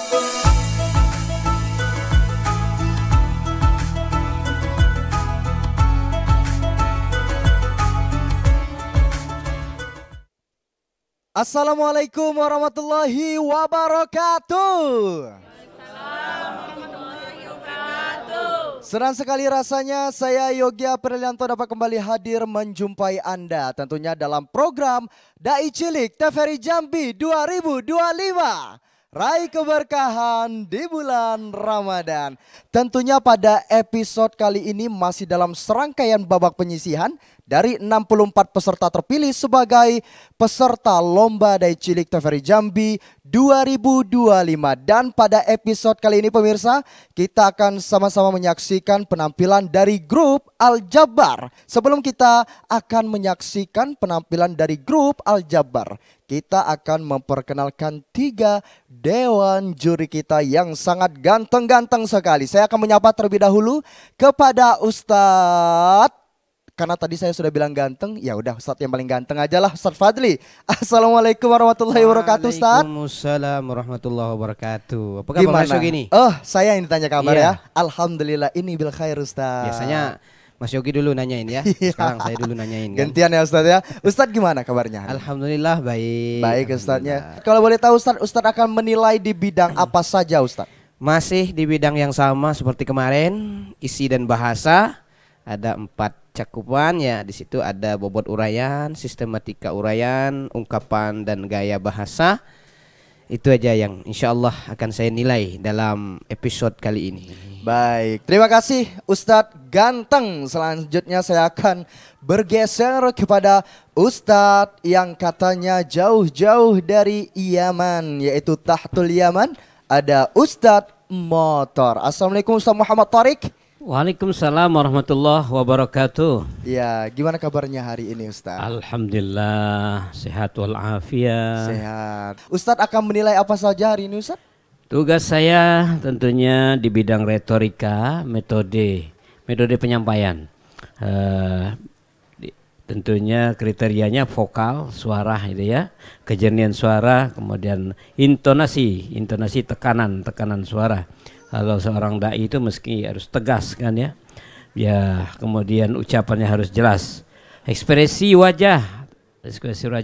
Assalamualaikum warahmatullahi wabarakatuh. Senang sekali rasanya saya Yogi Aprilianto dapat kembali hadir menjumpai Anda tentunya dalam program Dai Cilik TVRI Jambi 2025. Raih keberkahan di bulan Ramadan. Tentunya pada episode kali ini masih dalam serangkaian babak penyisihan dari 64 peserta terpilih sebagai peserta Lomba Dai Cilik TVRI Jambi 2025. Dan pada episode kali ini pemirsa, kita akan sama-sama menyaksikan penampilan dari grup Al-Jabbar. Sebelum kita akan menyaksikan penampilan dari grup Al-Jabbar, kita akan memperkenalkan 3 dewan juri kita yang sangat ganteng-ganteng sekali. Saya akan menyapa terlebih dahulu kepada Ustadz. Karena tadi saya sudah bilang ganteng, ya udah Ustadz yang paling ganteng aja lah, Ustadz Fadli. Assalamualaikum warahmatullahi wabarakatuh, Ustadz. Waalaikumsalam warahmatullahi wabarakatuh. Apa kabar Mas Yogi nih? Oh, saya yang ditanya kabar ya. Alhamdulillah ini bil khair, Ustadz. Biasanya Mas Yogi dulu nanyain ya. Sekarang saya dulu nanyain kan. Gantian ya Ustadz ya. Ustadz gimana kabarnya? Alhamdulillah baik. Baik Ustadznya. Kalau boleh tahu Ustadz akan menilai di bidang apa saja Ustadz? Masih di bidang yang sama seperti kemarin, isi dan bahasa. Ada 4 cakupan ya, di situ ada bobot uraian, sistematika uraian, ungkapan dan gaya bahasa. Itu aja yang insya Allah akan saya nilai dalam episode kali ini. Baik, terima kasih Ustadz ganteng. Selanjutnya saya akan bergeser kepada Ustadz yang katanya jauh-jauh dari Yaman, yaitu Tahtul Yaman. Ada Ustadz Motor. Assalamualaikum Ustadz Muhammad Tariq. Waalaikumsalam warahmatullahi wabarakatuh. Ya, gimana kabarnya hari ini Ustadz? Alhamdulillah, sehat walafiat. Sehat. Ustadz akan menilai apa saja hari ini Ustadz? Tugas saya tentunya di bidang retorika, metode penyampaian. Tentunya kriterianya vokal, suara gitu ya, kejernihan suara, kemudian intonasi tekanan suara. Kalau seorang dai itu meski harus tegas kan ya. Ya, kemudian ucapannya harus jelas. Ekspresi wajah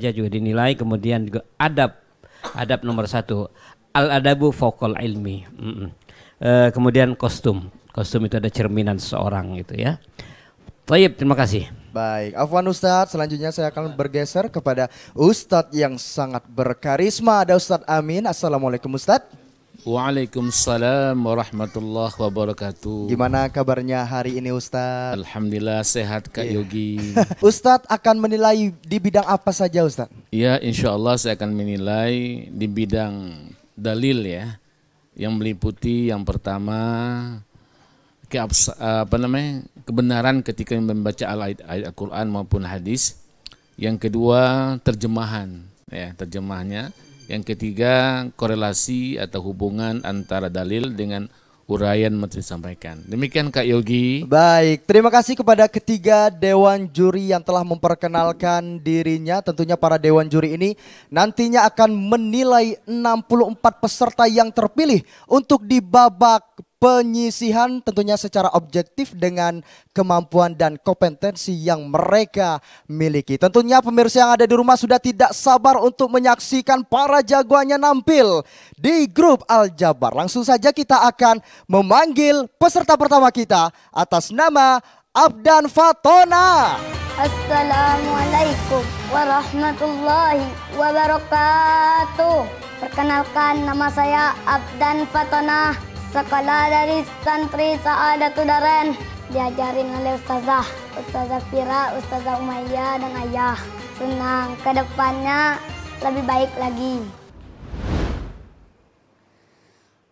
juga dinilai, kemudian juga adab nomor 1. Al-adabu fokal ilmi. Kemudian kostum itu ada cerminan seseorang gitu ya. Baik, terima kasih. Baik, afwan Ustadz, selanjutnya saya akan bergeser kepada Ustadz yang sangat berkarisma. Ada Ustadz Amin. Assalamualaikum Ustadz. Waalaikumsalam warahmatullahi wabarakatuh. Gimana kabarnya hari ini Ustadz? Alhamdulillah sehat Kak Yogi. Ustadz akan menilai di bidang apa saja Ustadz? Ya, insya Allah saya akan menilai di bidang dalil ya, yang meliputi yang pertama kebenaran ketika membaca ayat Al-Quran maupun hadis. Yang kedua terjemahan ya, terjemahnya. Yang ketiga korelasi atau hubungan antara dalil dengan uraian materi disampaikan. Demikian Kak Yogi. Baik, terima kasih kepada ketiga dewan juri yang telah memperkenalkan dirinya. Tentunya para dewan juri ini nantinya akan menilai 64 peserta yang terpilih untuk di babak penyisihan, tentunya secara objektif dengan kemampuan dan kompetensi yang mereka miliki. Tentunya pemirsa yang ada di rumah sudah tidak sabar untuk menyaksikan para jagoannya nampil di grup Al-Jabbar. Langsung saja kita akan memanggil peserta pertama kita atas nama Abdan Fatona. Assalamualaikum warahmatullahi wabarakatuh. Perkenalkan, nama saya Abdan Fatona, sekolah dari santri Sa'adatul Daren, diajarin oleh Ustazah Fira, Ustazah Umayyah dan ayah. Senang kedepannya lebih baik lagi.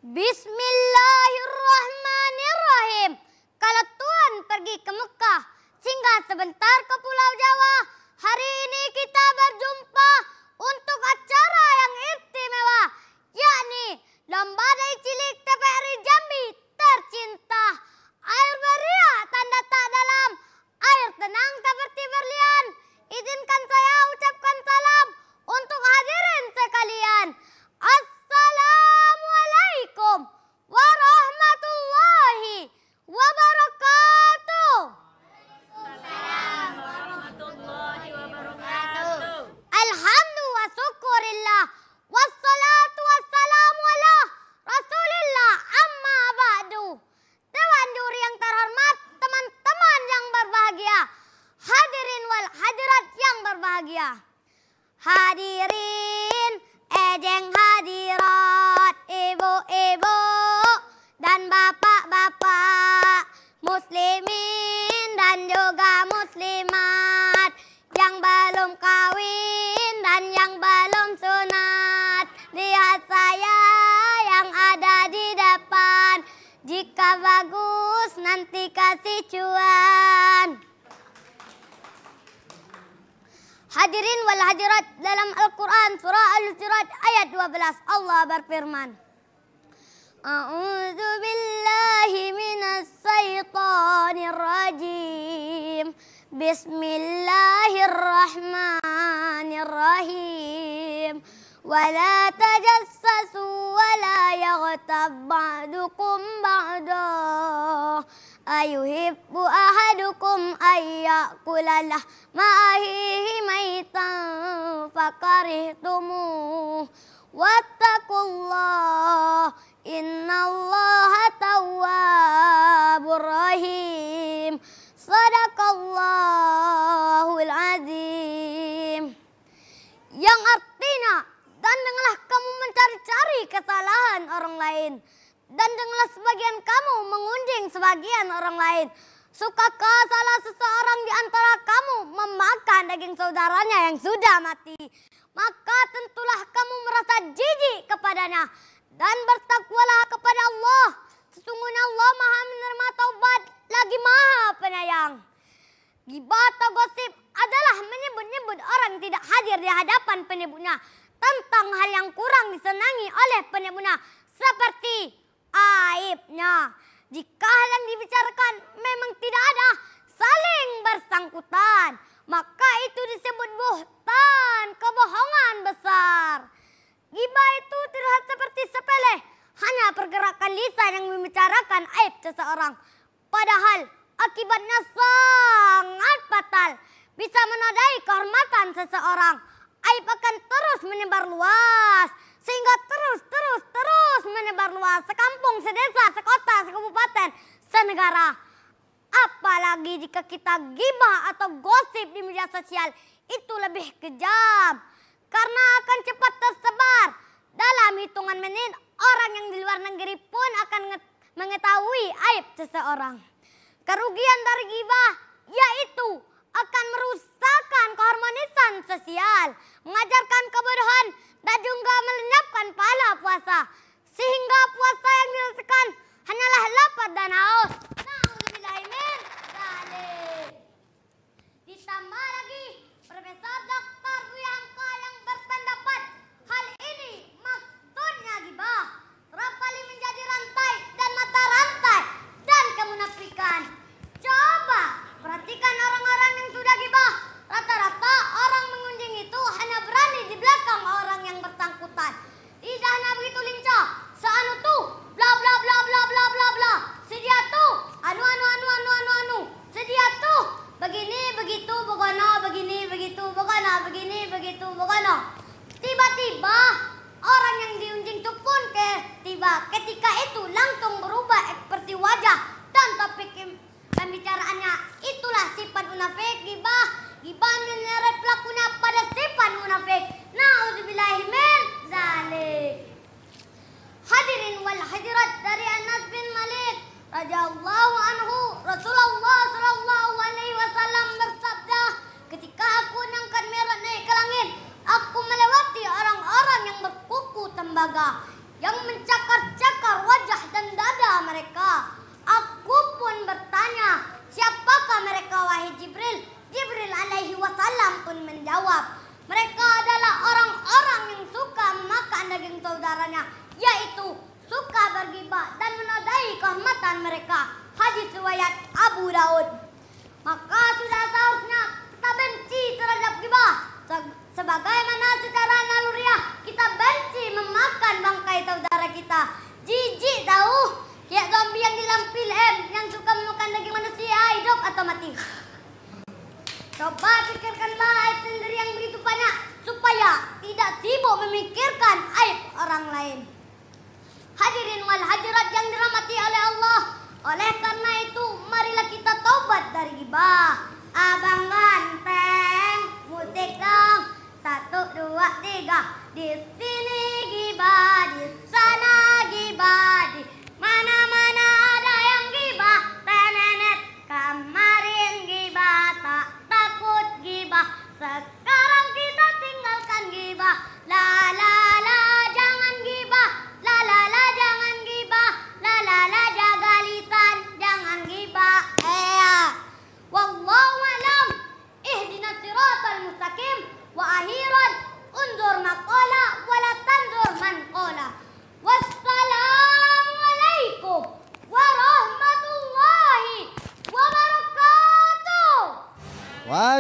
Bismillahirrahmanirrahim. Kalau Tuhan pergi ke Mekah, singgah sebentar ke Pulau Jawa. Hari ini kita berjumpa untuk acara yang istimewa, yakni Lomba Dai Cilik TVRI Jambi tercinta. Air beriak tanda tak dalam, air tenang seperti berlian. Izinkan saya ucapkan salam untuk hadirin sekalian. Assalamualaikum dan bapak-bapak, muslimin dan juga muslimat, yang belum kawin dan yang belum sunat. Lihat saya yang ada di depan, jika bagus nanti kasih cuan. Hadirin wal hadirat, dalam Al-Quran surah Al-Hujurat ayat 12 Allah berfirman, A'udzu billahi minas syaitonir rajim. Bismillahirrahmanirrahim. Wala tajassasu wala yaghtab ba'dukum ba'da. Ayuhibbu ahadukum ayyakula lahma akhihi maitan fakarihtumuh. Wattaqullah innallaha tawwabur rahim. Sadaqallahul azim. Yang artinya, dan janganlah kamu mencari-cari kesalahan orang lain, dan janganlah sebagian kamu mengunjing sebagian orang lain. Sukakah salah seseorang di antara kamu memakan daging saudaranya yang sudah mati? Maka tentulah kamu merasa jijik kepadanya, dan bertakwalah kepada Allah. Sesungguhnya Allah Maha menerima taubat lagi Maha penyayang. Ghibah atau gosip adalah menyebut-nyebut orang tidak hadir di hadapan penyebutnya tentang hal yang kurang disenangi oleh penyebutnya, seperti aibnya. Jika hal yang dibicarakan memang tidak ada saling bersangkutan, maka itu disebut buhtan, kebohongan besar. Ghibah itu terlihat seperti sepele, hanya pergerakan lisan yang membicarakan aib seseorang. Padahal akibatnya sangat fatal, bisa menodai kehormatan seseorang. Aib akan terus menyebar luas, sehingga terus menyebar luas, sekampung, sedesa, sekota, sekabupaten, senegara. Apalagi jika kita ghibah atau gosip di media sosial, itu lebih kejam, karena akan cepat tersebar. Dalam hitungan menit, orang yang di luar negeri pun akan mengetahui aib seseorang. Kerugian dari ghibah yaitu akan merusakkan keharmonisan sosial, mengajarkan kebodohan, dan juga melenyapkan pahala puasa, sehingga puasa yang dirasakan hanyalah lapar dan haus. Na'udzubillahi min dzalik. Ditambah lagi Profesor Dr. Buya Hamka yang berpendapat hal ini maksudnya ghibah kerap kali menjadi rantai dan mata rantai dan kemunafikan. Coba perhatikan orang-orang yang sudah ghibah. Rata-rata orang mengunjing itu hanya berani di belakang orang yang bersangkutan. Lidahnya begitu lincah. Seanu tuh, bla bla bla bla bla bla bla. Sedia tuh, anu. Sedia tuh, begini begitu begono, begini begitu begono, begini begitu begono. Tiba-tiba orang yang diunjing itu pun ketika itu langsung berubah ekspresi wajah dan topik pembicaraannya. Itulah sifat munafik. Ghibah menyeret pelakunya pada sifat munafik. Na'udzubillahi min dzalik. Hadirin wal hadirat, dari Anas bin Malik radhiyallahu anhu, Rasulullah sallallahu alaihi wasallam bersabda, ketika aku mengangkat Mi'raj naik ke langit, aku melewati orang-orang yang berkuku tembaga, yang mencakar-cakar wajah dan dada mereka. Aku pun bertanya, siapakah mereka wahai Jibril? Jibril alaihi wasallam pun menjawab, mereka adalah orang-orang yang suka memakan daging saudaranya, yaitu suka berghibah dan menodai kehormatan mereka. Hadis riwayat Abu Daud. Maka sudah seharusnya kita benci terhadap ghibah, sebagaimana secara naluriah kita benci memakan bangkai saudara kita. Jijik tahu, kayak zombie yang di dalam film yang suka memakan daging manusia hidup atau mati. Coba pikirkanlah aib sendiri yang begitu banyak, supaya tidak sibuk memikirkan aib orang lain. Hadirin wal hadirat yang dirahmati oleh Allah, oleh karena itu marilah kita taubat dari ghibah. Abang ganteng, musik dong. 1, 2, 3. Di sini ghibah, di sana ghibah, di mana-mana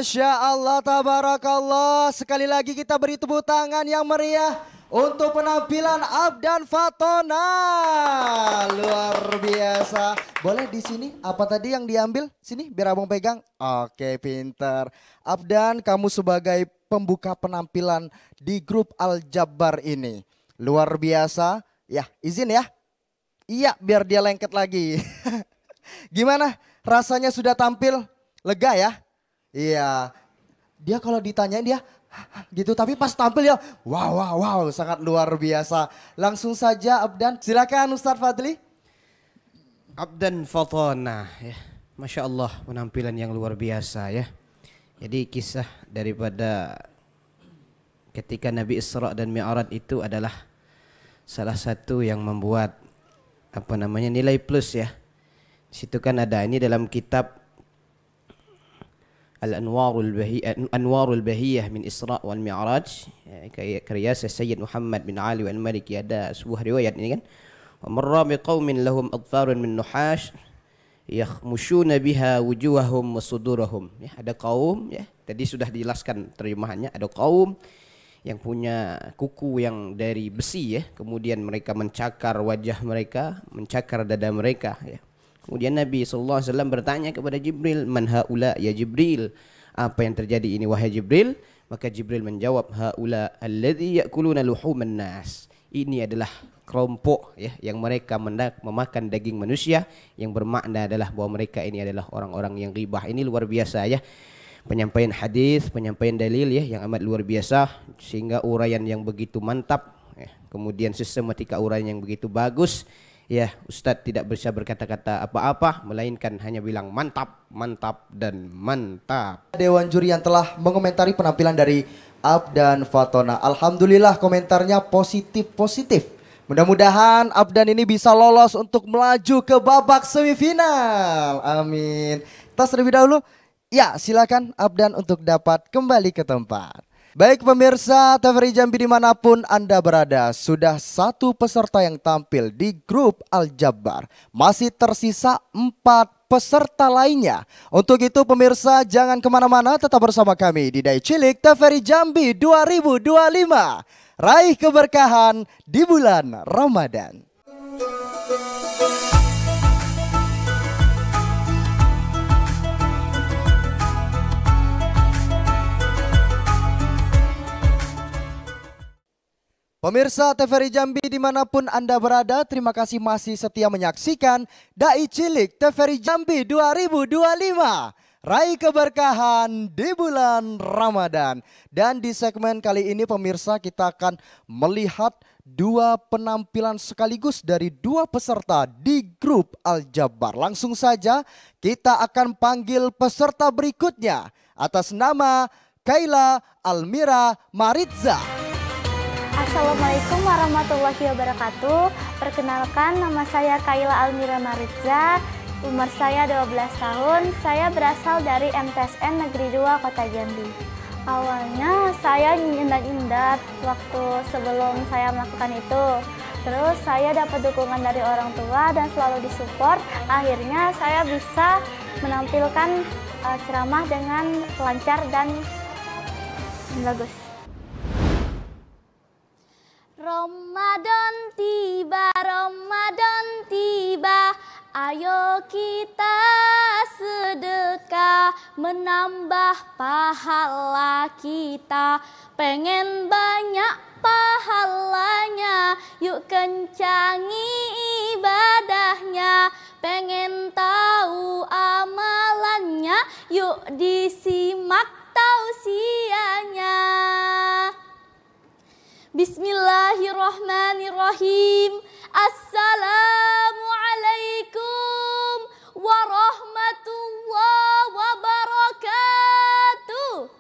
Masya Allah, tabarakallah. Sekali lagi kita beri tepuk tangan yang meriah untuk penampilan Abdan Fatona. Luar biasa. Boleh di sini apa tadi yang diambil? Sini biar abang pegang. Oke, pinter. Abdan, kamu sebagai pembuka penampilan di grup Al-Jabbar ini. Luar biasa. Ya, izin ya. Iya, biar dia lengket lagi. Gimana? Rasanya sudah tampil? Lega ya? Iya. Dia kalau ditanyain dia gitu, tapi pas tampil ya wow, sangat luar biasa. Langsung saja Abdan, silakan Ustadz Fadli. Abdan Fatona ya. Masya Allah, penampilan yang luar biasa ya. Jadi kisah daripada ketika Nabi Isra dan Mi'raj itu adalah salah satu yang membuat nilai plus ya. Di situ kan ada ini dalam kitab Al-Anwarul Bahiyah min Isra wal Mi'raj karya Sayyid Muhammad bin Ali wal Maliki. Ada sebuah riwayat ini kan, wa marra biqaumin lahum adfarun min nuhash yakhmushuna biha wujuhahum wa sudurahum. Ya, ada kaum ya, tadi sudah dijelaskan terjemahannya, ada kaum yang punya kuku yang dari besi ya, kemudian mereka mencakar wajah mereka, mencakar dada mereka ya. Kemudian Nabi SAW bertanya kepada Jibril, man haula ya Jibril, apa yang terjadi ini wahai Jibril? Maka Jibril menjawab, haula alladhi ya'kuluna luhuman nas. Ini adalah kelompok ya yang mereka memakan daging manusia, yang bermakna adalah bahwa mereka ini adalah orang-orang yang ghibah. Ini luar biasa ya. Penyampaian hadis, penyampaian dalil ya yang amat luar biasa, sehingga uraian yang begitu mantap ya. Kemudian sistematika uraian yang begitu bagus. Ya, Ustadz tidak bisa berkata-kata apa-apa, melainkan hanya bilang mantap, mantap, dan mantap. Dewan juri yang telah mengomentari penampilan dari Abdan Fatona. Alhamdulillah komentarnya positif. Mudah-mudahan Abdan ini bisa lolos untuk melaju ke babak semifinal. Amin. Tas terlebih dahulu. Ya, silakan Abdan untuk dapat kembali ke tempat. Baik pemirsa TVRI Jambi dimanapun Anda berada, sudah satu peserta yang tampil di grup Al-Jabbar. Masih tersisa 4 peserta lainnya. Untuk itu pemirsa jangan kemana-mana, tetap bersama kami di Dai Cilik TVRI Jambi 2025. Raih keberkahan di bulan Ramadan. Pemirsa TVRI Jambi dimanapun Anda berada, terima kasih masih setia menyaksikan Dai Cilik TVRI Jambi 2025. Raih keberkahan di bulan Ramadan. Dan di segmen kali ini pemirsa kita akan melihat 2 penampilan sekaligus dari 2 peserta di grup Al-Jabbar. Langsung saja kita akan panggil peserta berikutnya atas nama Kaila Almira Maritza. Assalamualaikum warahmatullahi wabarakatuh. Perkenalkan, nama saya Kaila Almira Maritza. Umur saya 12 tahun. Saya berasal dari MTSN Negeri 2 Kota Jambi. Awalnya saya indat-indat waktu sebelum saya melakukan itu. Terus saya dapat dukungan dari orang tua dan selalu disupport. Akhirnya saya bisa menampilkan ceramah dengan lancar dan bagus. Ramadan tiba, ayo kita sedekah, menambah pahala kita. Pengen banyak pahalanya, yuk kencangi ibadahnya. Pengen tahu amalannya, yuk disimak tausiahnya. Bismillahirrahmanirrahim. Assalamualaikum warahmatullahi wabarakatuh.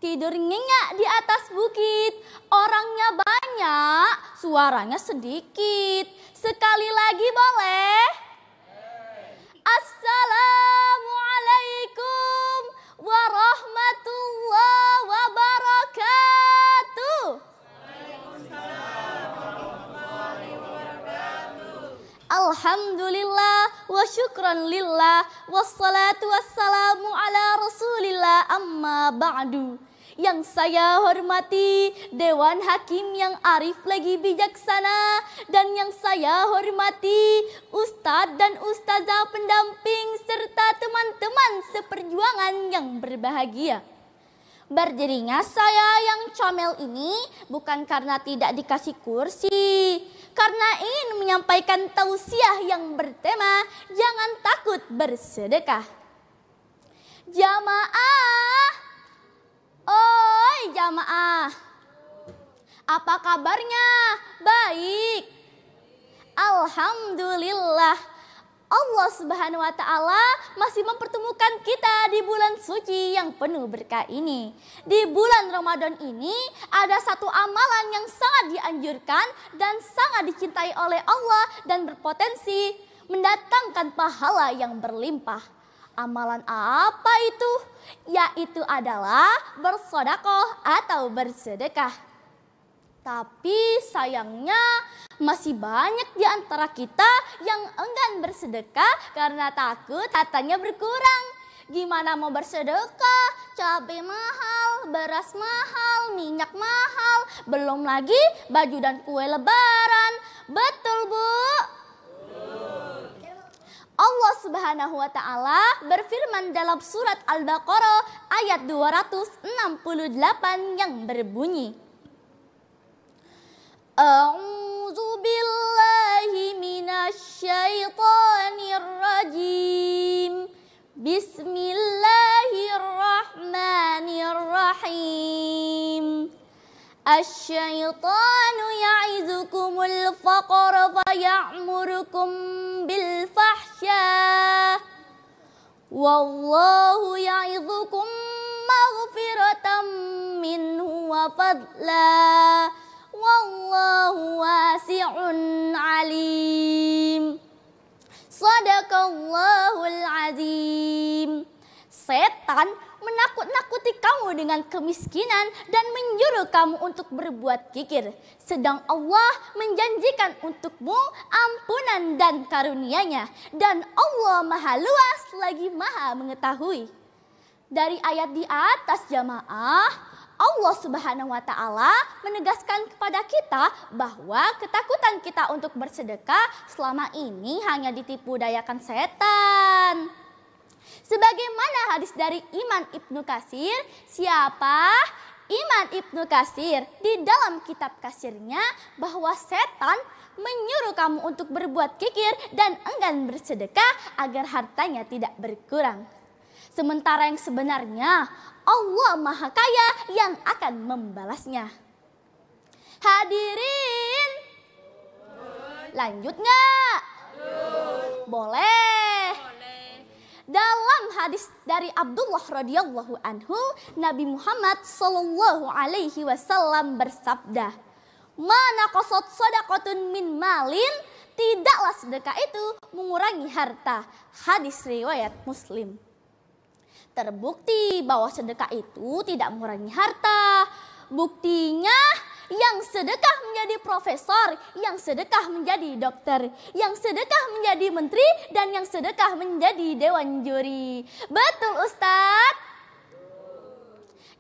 Tidur nyenyak di atas bukit, orangnya banyak, suaranya sedikit. Sekali lagi boleh? Assalamualaikum warahmatullahi wabarakatuh. Alhamdulillah wa syukran lillah wassalatu wassalamu ala rasulillah amma ba'du. Yang saya hormati Dewan Hakim yang arif lagi bijaksana, dan yang saya hormati Ustadz dan Ustazah pendamping serta teman-teman seperjuangan yang berbahagia. Berdirinya saya yang comel ini bukan karena tidak dikasih kursi, karena ingin menyampaikan tausiah yang bertema jangan takut bersedekah. Jamaah, oi jamaah, apa kabarnya? Baik, alhamdulillah. Allah Subhanahu wa Ta'ala masih mempertemukan kita di bulan suci yang penuh berkah ini. Di bulan Ramadan ini ada satu amalan yang sangat dianjurkan dan sangat dicintai oleh Allah dan berpotensi mendatangkan pahala yang berlimpah. Amalan apa itu? Yaitu adalah bersedekah atau bersedekah. Tapi sayangnya masih banyak di antara kita yang enggan bersedekah karena takut hartanya berkurang. Gimana mau bersedekah? Cabai mahal, beras mahal, minyak mahal, belum lagi baju dan kue lebaran. Betul, Bu? Allah Subhanahu wa Ta'ala berfirman dalam surat Al-Baqarah ayat 268 yang berbunyi, A'udzu billahi minasyaitonir rajim. Bismillahirrahmanirrahim. Asy-syaitanu ya'izukumul faqra wa ya'murukum bil fahsya. Wallahu ya'izukum maghfiratan minhu wa fadla. Wallahu wasi'un alim. Sadaqallahul azim. Setan menakut-nakuti kamu dengan kemiskinan dan menyuruh kamu untuk berbuat kikir. Sedang Allah menjanjikan untukmu ampunan dan karunia-Nya. Dan Allah maha luas lagi maha mengetahui. Dari ayat di atas jamaah, Allah Subhanahu wa Ta'ala menegaskan kepada kita bahwa ketakutan kita untuk bersedekah selama ini hanya ditipu dayakan setan. Sebagaimana hadis dari Imam Ibnu Katsir, siapa? Imam Ibnu Katsir di dalam kitab Katsirnya bahwa setan menyuruh kamu untuk berbuat kikir dan enggan bersedekah agar hartanya tidak berkurang. Sementara yang sebenarnya Allah Maha Kaya yang akan membalasnya. Hadirin, lanjut nggak? Boleh. Dalam hadis dari Abdullah radhiyallahu anhu, Nabi Muhammad sallallahu alaihi wasallam bersabda, "Mana qasat shadaqatun min malin?" Tidaklah sedekah itu mengurangi harta. Hadis riwayat Muslim. Terbukti bahwa sedekah itu tidak mengurangi harta. Buktinya yang sedekah menjadi profesor, yang sedekah menjadi dokter, yang sedekah menjadi menteri, dan yang sedekah menjadi dewan juri. Betul Ustadz?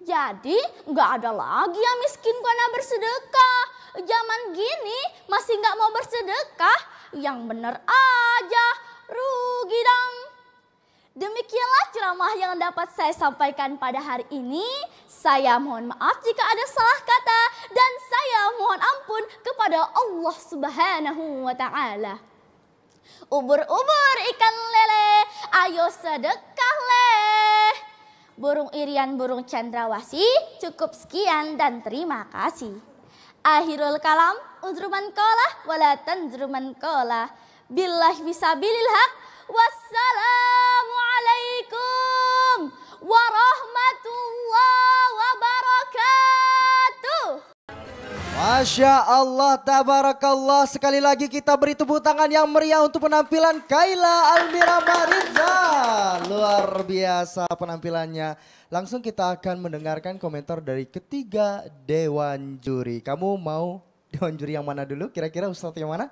Jadi nggak ada lagi yang miskin karena bersedekah. Zaman gini masih nggak mau bersedekah, yang bener aja rugi dong. Demikianlah ceramah yang dapat saya sampaikan pada hari ini. Saya mohon maaf jika ada salah kata dan saya mohon ampun kepada Allah Subhanahu wa Ta'ala. Ubur-ubur ikan lele, ayo sedekah leh. Burung irian, burung cendrawasih, cukup sekian dan terima kasih. Akhirul kalam, uzruman kolah, wala tanzruman kolah. Billahi fisabilil haq. Wassalamualaikum warahmatullahi wabarakatuh. Masya Allah, tabarakallah. Sekali lagi kita beri tepuk tangan yang meriah untuk penampilan Kaila Almira Mariza. Luar biasa penampilannya. Langsung kita akan mendengarkan komentar dari ketiga dewan juri. Kamu mau dewan juri yang mana dulu? Kira-kira Ustadz yang mana?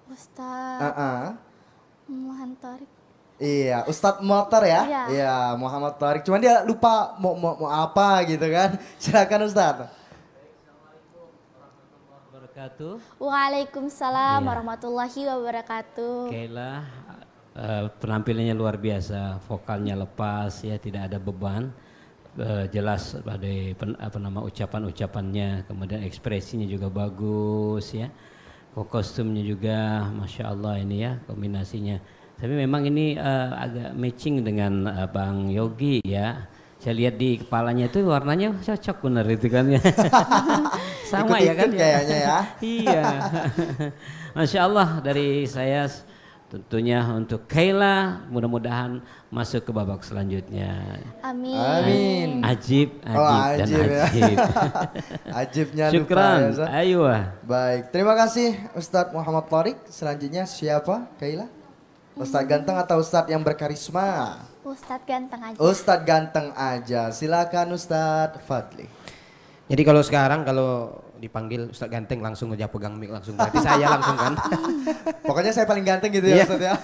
Ustadz. Muhammad Tariq. Iya, Ustadz Motor ya? Iya. Iya, Muhammad Tariq. Cuman dia lupa mau apa gitu kan. Silakan Ustadz. Wabarakatuh. Waalaikumsalam Iya. warahmatullahi wabarakatuh. Kayla penampilannya luar biasa, vokalnya lepas ya, tidak ada beban. Jelas pada ucapan-ucapannya, kemudian ekspresinya juga bagus ya. Kostumnya juga Masya Allah ini ya, kombinasinya. Tapi memang ini agak matching dengan Bang Yogi ya. Saya lihat di kepalanya itu warnanya cocok benar itu kan ya. Sama ya kan Ikut-ikut kayaknya ya. Iya. Masya Allah dari saya tentunya untuk Kayla mudah-mudahan masuk ke babak selanjutnya. Amin. Amin. Ajib, Oh, dan ajib ya. ajib. Ajibnya lupa Syukran. ya, Ustadz. Ayo. Baik, terima kasih Ustadz Muhammad Tariq. Selanjutnya siapa, Kayla? Ustadz ganteng atau Ustadz yang berkarisma? Ustadz ganteng aja. Ustadz ganteng aja. Silakan Ustadz Fadli. Jadi kalau sekarang kalau dipanggil Ustadz ganteng langsung aja pegang mic langsung, berarti saya langsung kan. Pokoknya saya paling ganteng gitu ya Iya. Ustadz ya.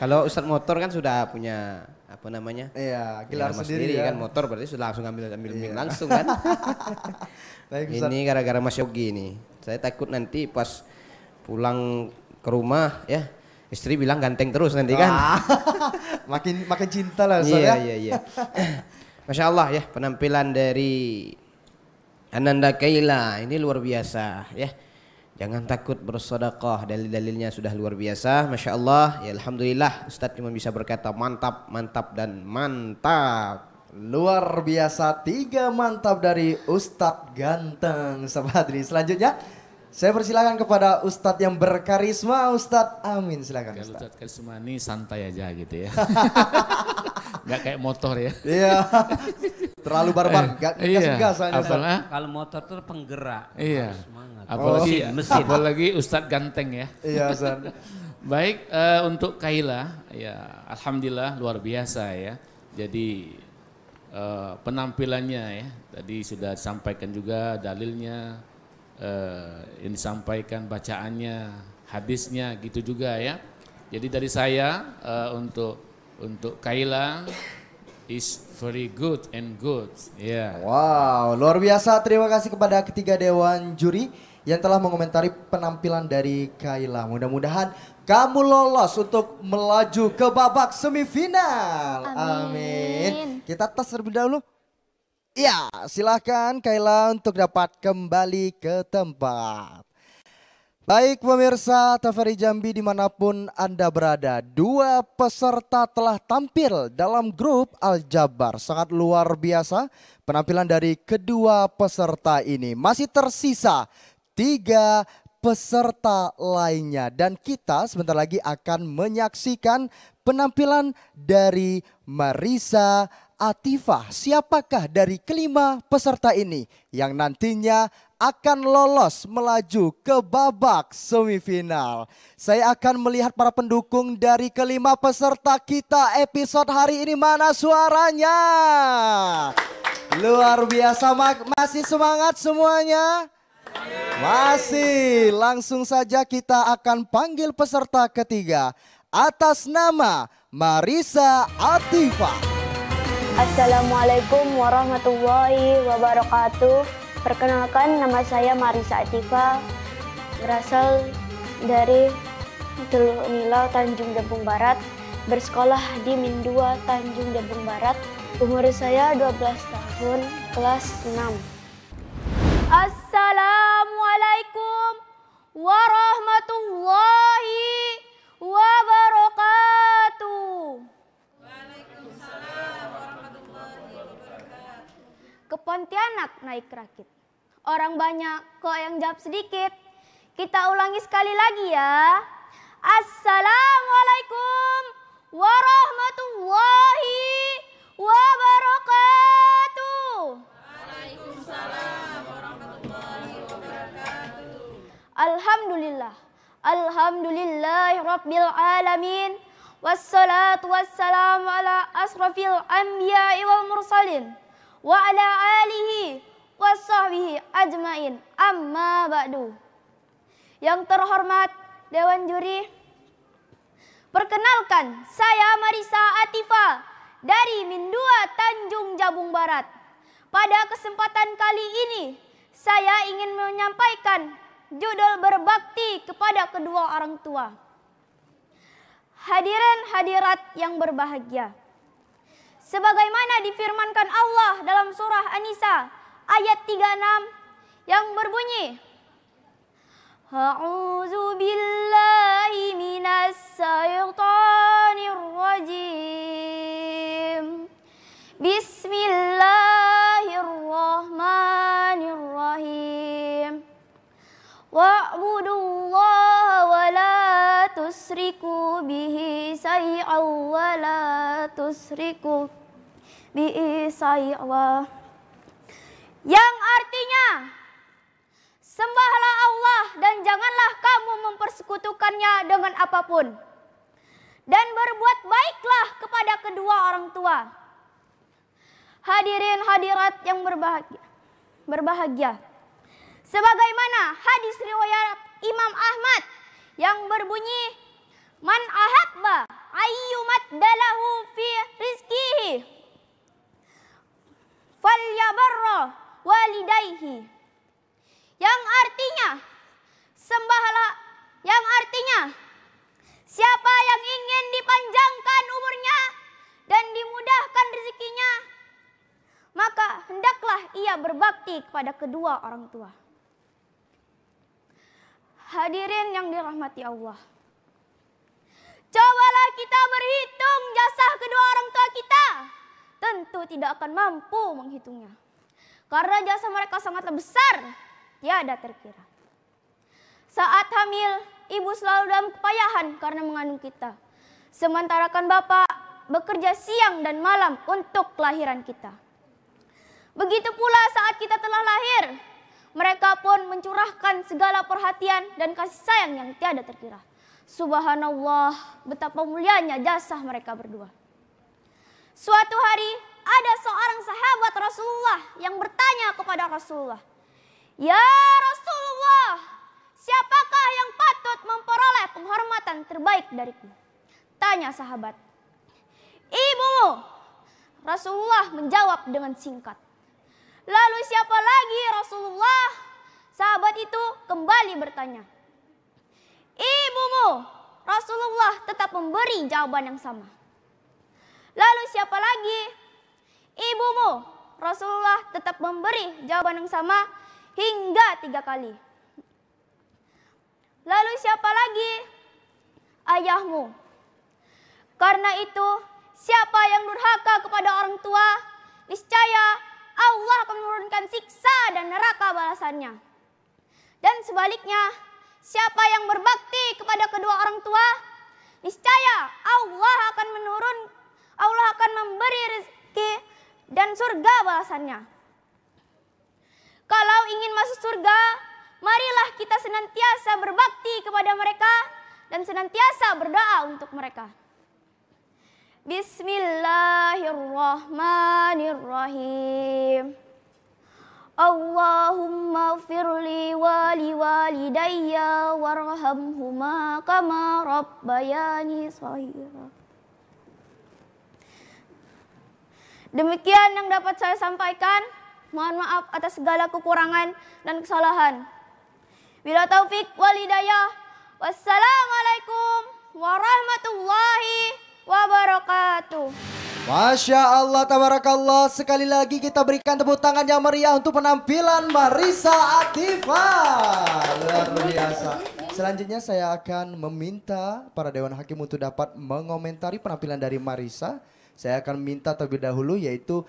Kalau Ustadz motor kan sudah punya apa namanya? Iya, gelar nama sendiri ya. kan, motor berarti sudah langsung ambil mic Iya. langsung kan. Baik Ustadz. Ini gara-gara Mas Yogi nih. Saya takut nanti pas pulang ke rumah ya, istri bilang ganteng terus nanti kan. makin cinta lah Ustadz Iya, ya. iya. Masya Allah ya, penampilan dari Ananda Kayla ini luar biasa ya. Jangan takut bersedekah, dalil-dalilnya sudah luar biasa. Masya Allah, ya Alhamdulillah Ustadz cuma bisa berkata mantap, mantap dan mantap. Luar biasa, 3 mantap dari Ustadz ganteng Sahabat Fadli. Selanjutnya saya persilakan kepada Ustadz yang berkarisma, Ustadz Amin. Silakan Kalau Ustadz. Ustadz Karisma ini santai aja gitu ya. Nggak kayak motor ya. Iya. Terlalu barbar, gak Iya, gas soalnya Ustadz. apalah- Kalau motor itu penggerak. Iya. Semangat. Apalagi Mesin. apalagi Ustadz ganteng ya. Iya Ustadz. Baik, untuk Kayla ya alhamdulillah luar biasa ya. Jadi penampilannya ya tadi sudah disampaikan juga dalilnya, yang disampaikan bacaannya, hadisnya gitu juga ya. Jadi dari saya untuk Kayla is very good and good ya. Wow, luar biasa. Terima kasih kepada ketiga dewan juri yang telah mengomentari penampilan dari Kayla. Mudah-mudahan kamu lolos untuk melaju ke babak semifinal. Amin. Kita tes terlebih dahulu. Ya, silahkan Kayla untuk dapat kembali ke tempat. Baik pemirsa TVRI Jambi dimanapun Anda berada, 2 peserta telah tampil dalam grup Al-Jabar. Sangat luar biasa penampilan dari kedua peserta ini. Masih tersisa 3 peserta lainnya dan kita sebentar lagi akan menyaksikan penampilan dari Marisa Atifah. Siapakah dari kelima peserta ini yang nantinya akan lolos melaju ke babak semifinal? Saya akan melihat para pendukung dari kelima peserta kita episode hari ini. Mana suaranya? Luar biasa, masih semangat semuanya? Masih. Langsung saja kita akan panggil peserta ketiga atas nama Marisa Atifah. Assalamualaikum warahmatullahi wabarakatuh. Perkenalkan, nama saya Marisa Atifah, berasal dari Teluk Nila, Tanjung Jabung Barat, bersekolah di Min 2, Tanjung Jabung Barat. Umur saya 12 tahun, kelas 6. Assalamualaikum warahmatullahi wabarakatuh. Ke Pontianak naik rakit. Orang banyak kok yang jawab sedikit. Kita ulangi sekali lagi ya. Assalamualaikum warahmatullahi wabarakatuh. Alhamdulillah. Alhamdulillahirabbil alamin. Wassalatu wassalamu ala asrafil anbiya'i wal mursalin wa ala alihi wa sahbihi ajmain. Amma ba'du. Yang terhormat Dewan Juri, Perkenalkan, saya Marisa Atifa dari Mindua Tanjung Jabung Barat. Pada kesempatan kali ini, saya ingin menyampaikan judul berbakti kepada kedua orang tua. Hadirin hadirat yang berbahagia. Sebagaimana difirmankan Allah dalam surah An-Nisa ayat 36 yang berbunyi, A'udzu billahi minas syaitonir rajim. Bismillahirrahmanirrahim. Wa'budullaha wa la tusriku bihi syai'an wa la tusriku bihi syai'an. Yang artinya, sembahlah Allah dan janganlah kamu mempersekutukannya dengan apapun. Dan berbuat baiklah kepada kedua orang tua. Hadirin hadirat yang berbahagia. Sebagaimana hadis riwayat Imam Ahmad yang berbunyi, Man ahabba ayyumat dalahu fi rizkihi falyabarra walidayhi. Yang artinya siapa yang ingin dipanjangkan umurnya dan dimudahkan rezekinya, maka hendaklah ia berbakti kepada kedua orang tua. Hadirin yang dirahmati Allah, cobalah kita berhitung jasa kedua orang tua kita. Tentu tidak akan mampu menghitungnya, karena jasa mereka sangatlah besar, tiada terkira. Saat hamil, ibu selalu dalam kepayahan karena mengandung kita. Sementara kan bapak bekerja siang dan malam untuk kelahiran kita. Begitu pula saat kita telah lahir, mereka pun mencurahkan segala perhatian dan kasih sayang yang tiada terkira. Subhanallah, betapa mulianya jasa mereka berdua. Suatu hari ada seorang sahabat Rasulullah yang bertanya kepada Rasulullah, Ya Rasulullah, siapakah yang patut memperoleh penghormatan terbaik dariku? Tanya sahabat. Ibumu. Rasulullah menjawab dengan singkat. Lalu siapa lagi Rasulullah? Sahabat itu kembali bertanya. Ibumu. Rasulullah tetap memberi jawaban yang sama. Lalu siapa lagi? Ibumu. Rasulullah tetap memberi jawaban yang sama hingga 3 kali. Lalu siapa lagi? Ayahmu. Karena itu, siapa yang durhaka kepada orang tua, niscaya Allah akan menurunkan siksa dan neraka balasannya. Dan sebaliknya, siapa yang berbakti kepada kedua orang tua, niscaya Allah akan memberi rezeki dan surga balasannya. Kalau ingin masuk surga, marilah kita senantiasa berbakti kepada mereka dan senantiasa berdoa untuk mereka. Bismillahirrahmanirrahim. Allahumma firli wali walidayya warhamhuma kama rabbayani shaghira. Demikian yang dapat saya sampaikan. Mohon maaf atas segala kekurangan dan kesalahan. Bila taufik wal hidayah. Wassalamualaikum warahmatullahi wabarakatuh. Masya Allah, tabarakallah. Sekali lagi kita berikan tepuk tangan yang meriah untuk penampilan Marisa Atifa. Luar biasa. Selanjutnya saya akan meminta para Dewan Hakim untuk dapat mengomentari penampilan dari Marisa. Saya akan minta terlebih dahulu yaitu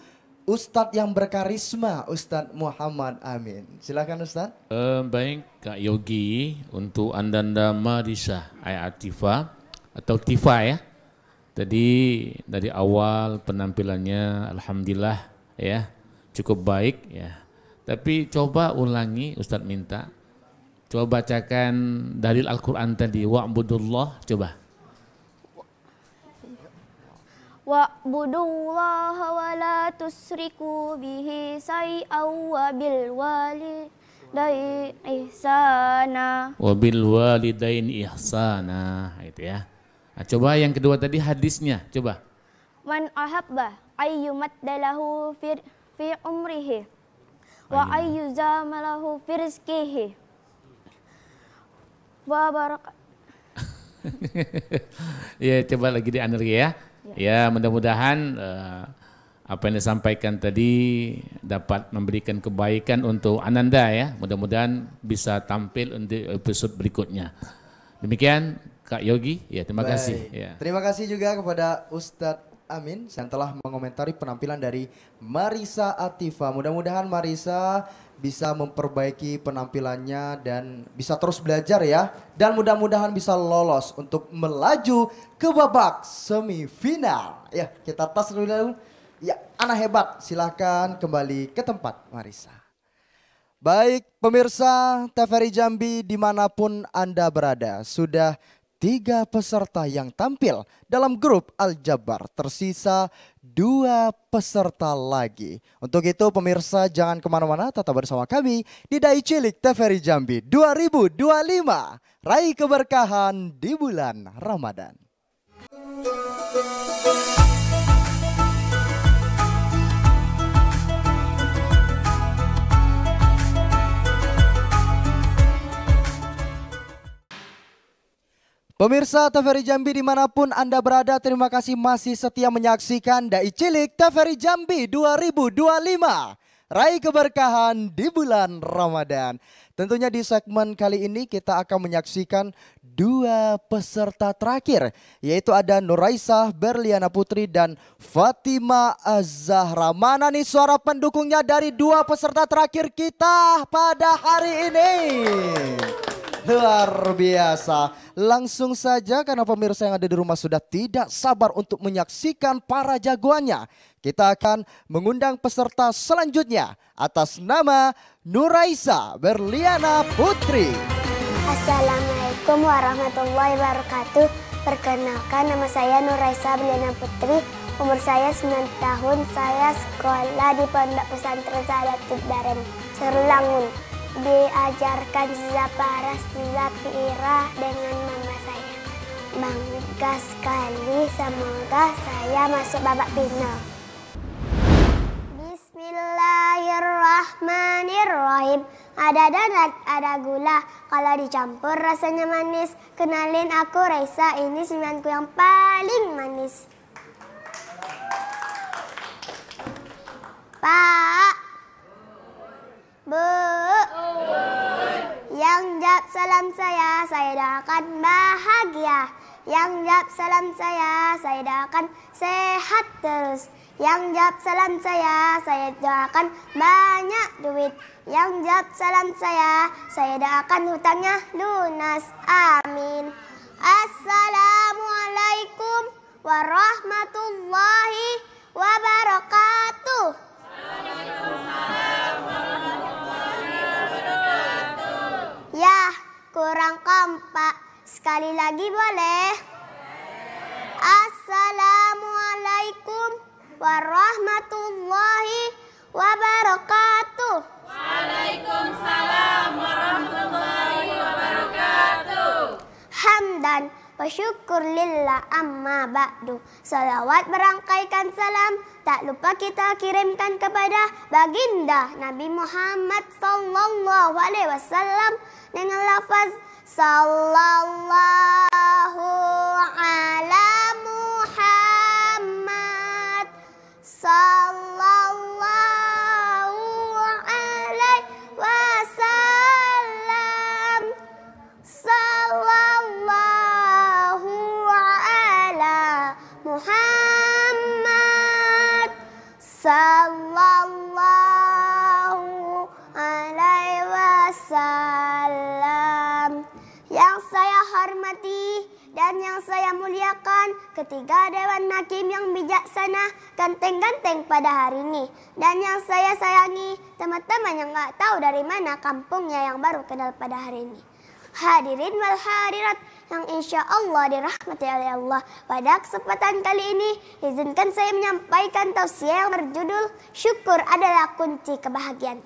Ustadz yang berkarisma, Ustadz Muhammad Amin. Silakan Ustadz. Baik Kak Yogi, untuk Anda Marisa Atifa atau Tifa ya. Tadi dari awal penampilannya alhamdulillah ya cukup baik ya. Tapi coba ulangi, Ustadz minta. Coba bacakan dalil Al-Quran tadi, wa'budullah, coba. Wa'budullaha wa la tusriku bihi syai'an wa bil walidaini ihsana. Wa bil walidaini ihsana, itu ya. Nah, coba yang kedua tadi hadisnya, coba. Man ahabba ayyumaddalahu fi umrihi wa ayyuzamalahu fi rizkihi wa barakat. Ya, coba lagi dianergi ya. Ya, mudah-mudahan apa yang disampaikan tadi dapat memberikan kebaikan untuk Ananda ya. Mudah-mudahan bisa tampil untuk episode berikutnya. Demikian Kak Yogi, ya terima kasih. Ya. Terima kasih juga kepada Ustadz Amin yang telah mengomentari penampilan dari Marisa Atifa. Mudah-mudahan Marisa bisa memperbaiki penampilannya dan bisa terus belajar ya. Dan mudah-mudahan bisa lolos untuk melaju ke babak semifinal. Ya, kita tas dulu. Ya, anak hebat. Silahkan kembali ke tempat Marisa. Baik pemirsa TVRI Jambi dimanapun Anda berada. Sudah 3 peserta yang tampil dalam grup Al-Jabar. Tersisa 2 peserta lagi. Untuk itu pemirsa jangan kemana-mana, tetap bersama kami di Dai Cilik TVRI Jambi 2025. Raih keberkahan di bulan Ramadan. Pemirsa TVRI Jambi dimanapun Anda berada, terima kasih masih setia menyaksikan Dai Cilik TVRI Jambi 2025. Raih keberkahan di bulan Ramadan. Tentunya di segmen kali ini kita akan menyaksikan 2 peserta terakhir. Yaitu ada Nuraisah Berliana Putri dan Fatima Az-Zahra. Mana nih suara pendukungnya dari 2 peserta terakhir kita pada hari ini? Luar biasa. Langsung saja karena pemirsa yang ada di rumah sudah tidak sabar untuk menyaksikan para jagoannya. Kita akan mengundang peserta selanjutnya atas nama Nuraisah Berliana Putri. Assalamualaikum warahmatullahi wabarakatuh. Perkenalkan, nama saya Nuraisah Berliana Putri. Umur saya 9 tahun. Saya sekolah di Pondok Pesantren Sadatud Daren, Serulangun. Diajarkan zaparas zapira dengan mama saya. Bangga sekali, semoga saya masuk babak final. Bismillahirrahmanirrahim. Ada donat, ada gula, kalau dicampur rasanya manis. Kenalin aku Raisa, ini cemilanku yang paling manis. Pak, Bu, yang jawab salam saya doakan bahagia. Yang jawab salam saya doakan sehat terus. Yang jawab salam saya doakan banyak duit. Yang jawab salam saya doakan hutangnya lunas. Amin. Assalamualaikum warahmatullahi wabarakatuh. Ya, kurang kompak. Sekali lagi boleh? Assalamualaikum warahmatullahi wabarakatuh. Waalaikumsalam warahmatullahi wabarakatuh. Hamdan wa syukur lillah amma ba'du. Salawat berangkaikan salam tak lupa kita kirimkan kepada baginda Nabi Muhammad sallallahu alaihi wasallam dengan lafaz sallallahu ala Muhammad sallallahu alaihi wasallam sallallahu ala Muhammad sallallahu alaihi wasallam. Yang saya hormati dan yang saya muliakan ketiga Dewan Hakim yang bijaksana ganteng-ganteng pada hari ini. Dan yang saya sayangi teman-teman yang gak tahu dari mana kampungnya yang baru kenal pada hari ini. Hadirin wal hadirat yang insya Allah dirahmati oleh Allah. Pada kesempatan kali ini izinkan saya menyampaikan tausiah yang berjudul Syukur adalah kunci kebahagiaan.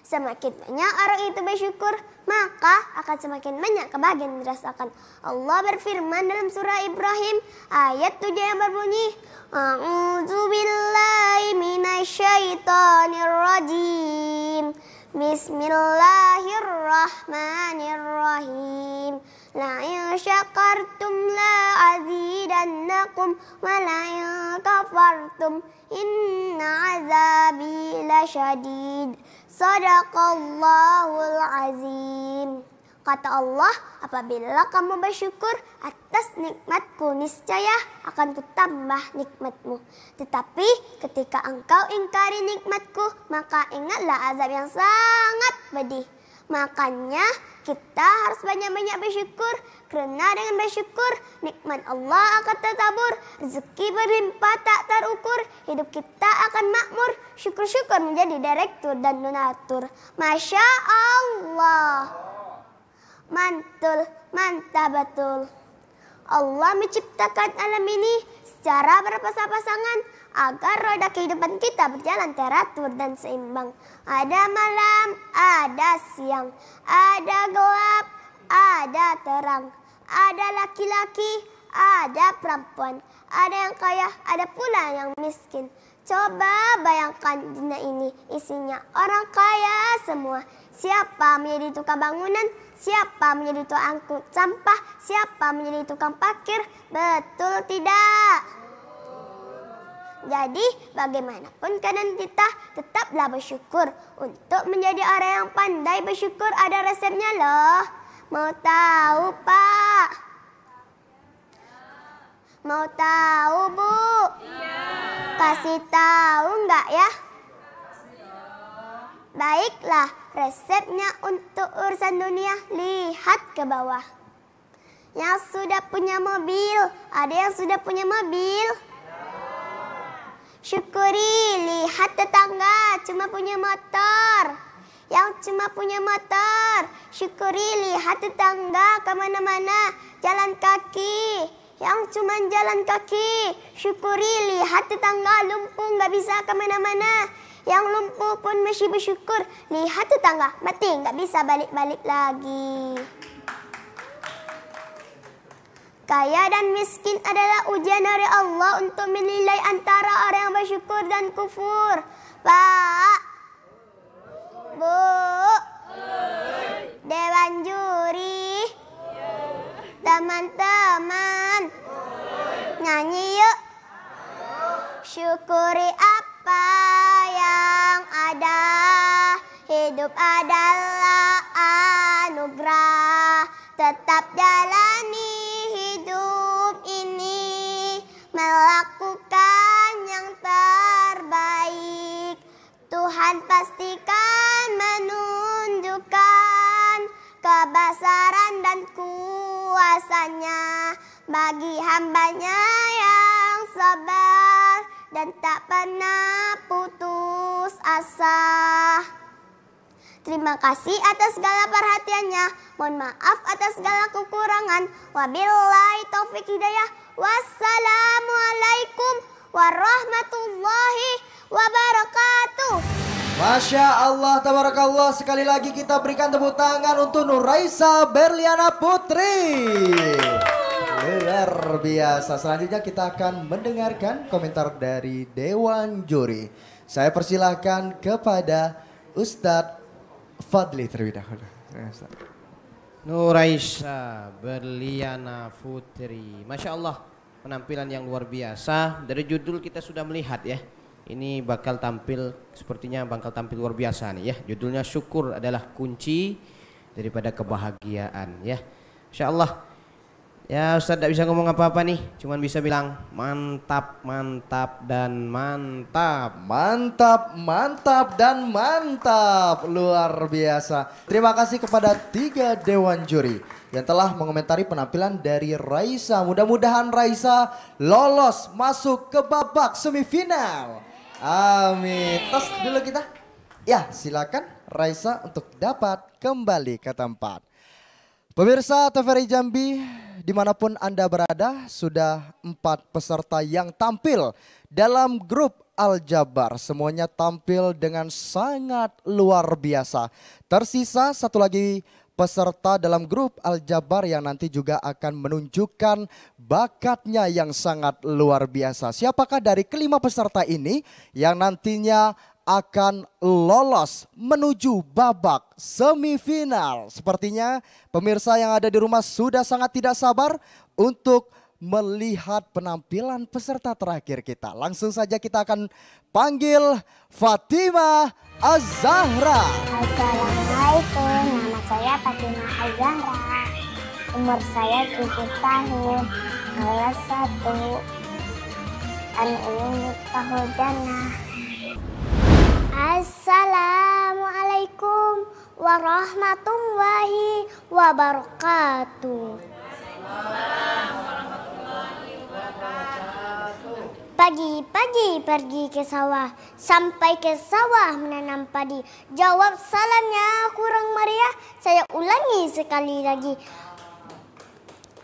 Semakin banyak orang itu bersyukur, maka akan semakin banyak kebahagiaan dirasakan. Allah berfirman dalam surah Ibrahim ayat 7 yang berbunyi, A'udzu billahi minasyaitonir rajim. Bismillahirrahmanirrahim. La in syakartum la azidannakum wa la in kafartum inna azabi lasyadid. Sadaqallahul azim. Kata Allah, apabila kamu bersyukur atas nikmatku, niscaya akan kutambah nikmatmu. Tetapi ketika engkau ingkari nikmatku, maka ingatlah azab yang sangat pedih. Makanya kita harus banyak-banyak bersyukur, karena dengan bersyukur nikmat Allah akan tertabur, rezeki berlimpah tak terukur, hidup kita akan makmur, syukur-syukur menjadi direktur dan donatur. Masya Allah. Mantul, mantap betul. Allah menciptakan alam ini secara berpasang-pasangan agar roda kehidupan kita berjalan teratur dan seimbang. Ada malam, ada siang, ada gelap, ada terang, ada laki-laki, ada perempuan, ada yang kaya, ada pula yang miskin. Coba bayangkan dunia ini isinya orang kaya semua. Siapa menjadi tukang bangunan? Siapa menjadi tukang angkut sampah? Siapa menjadi tukang parkir? Betul tidak? Jadi bagaimanapun keadaan kita, tetaplah bersyukur. Untuk menjadi orang yang pandai bersyukur ada resepnya loh. Mau tahu Pak? Mau tahu Bu? Kasih tahu enggak ya? Baiklah, resepnya untuk urusan dunia, lihat ke bawah. Yang sudah punya mobil, ada yang sudah punya mobil? Syukuri, lihat tetangga cuma punya motor. Yang cuma punya motor, syukuri, lihat tetangga kemana-mana, jalan kaki. Yang cuma jalan kaki, syukuri, lihat tetangga lumpuh nggak bisa kemana-mana. Yang lumpuh pun masih bersyukur, lihat tetangga mati nggak bisa balik-balik lagi. Kaya dan miskin adalah ujian dari Allah untuk menilai antara orang yang bersyukur dan kufur. Pak, Bu, Dewan Juri, teman-teman, nyanyi yuk. Syukuri apa yang ada, hidup adalah anugerah. Tetap jalani hidup ini, melakukan yang terbaik. Tuhan pastikan menunjukkan kebesaran dan kuasanya bagi hambanya yang sabar dan tak pernah putus asa. Terima kasih atas segala perhatiannya. Mohon maaf atas segala kekurangan. Wabillahi taufik hidayah. Wassalamualaikum warahmatullahi wabarakatuh. Masya Allah, tabarakallah. Sekali lagi kita berikan tepuk tangan untuk Nuraisa Berliana Putri. Luar biasa. Selanjutnya kita akan mendengarkan komentar dari Dewan Juri. Saya persilahkan kepada Ustadz Fadli terlebih dahulu. Nuraisa Berliana Putri. Masya Allah, penampilan yang luar biasa. Dari judul kita sudah melihat ya. Ini bakal tampil, sepertinya bakal tampil luar biasa nih ya. Judulnya syukur adalah kunci daripada kebahagiaan ya. Masya Allah. Ya Ustadz tidak bisa ngomong apa-apa nih, cuman bisa bilang mantap, mantap, dan mantap. Mantap, mantap, dan mantap. Luar biasa. Terima kasih kepada 3 Dewan Juri yang telah mengomentari penampilan dari Raisa. Mudah-mudahan Raisa lolos masuk ke babak semifinal. Amin. Tos dulu kita. Ya silakan Raisa untuk dapat kembali ke tempat. Pemirsa TVRI Jambi, dimanapun Anda berada, sudah 4 peserta yang tampil dalam grup Al-Jabar. Semuanya tampil dengan sangat luar biasa. Tersisa satu lagi peserta dalam grup Al-Jabar yang nanti juga akan menunjukkan bakatnya yang sangat luar biasa. Siapakah dari kelima peserta ini yang nantinya akan lolos menuju babak semifinal? Sepertinya pemirsa yang ada di rumah sudah sangat tidak sabar untuk melihat penampilan peserta terakhir kita. Langsung saja kita akan panggil Fatimah Az-Zahra. Assalamualaikum, nama saya Fatimah Az-Zahra. Umur saya 7 tahun, kelas 1. Ana ingin Miftahul Jannah. Assalamualaikum warahmatullahi wabarakatuh. Pagi-pagi pergi ke sawah, sampai ke sawah menanam padi. Jawab salamnya kurang meriah, saya ulangi sekali lagi.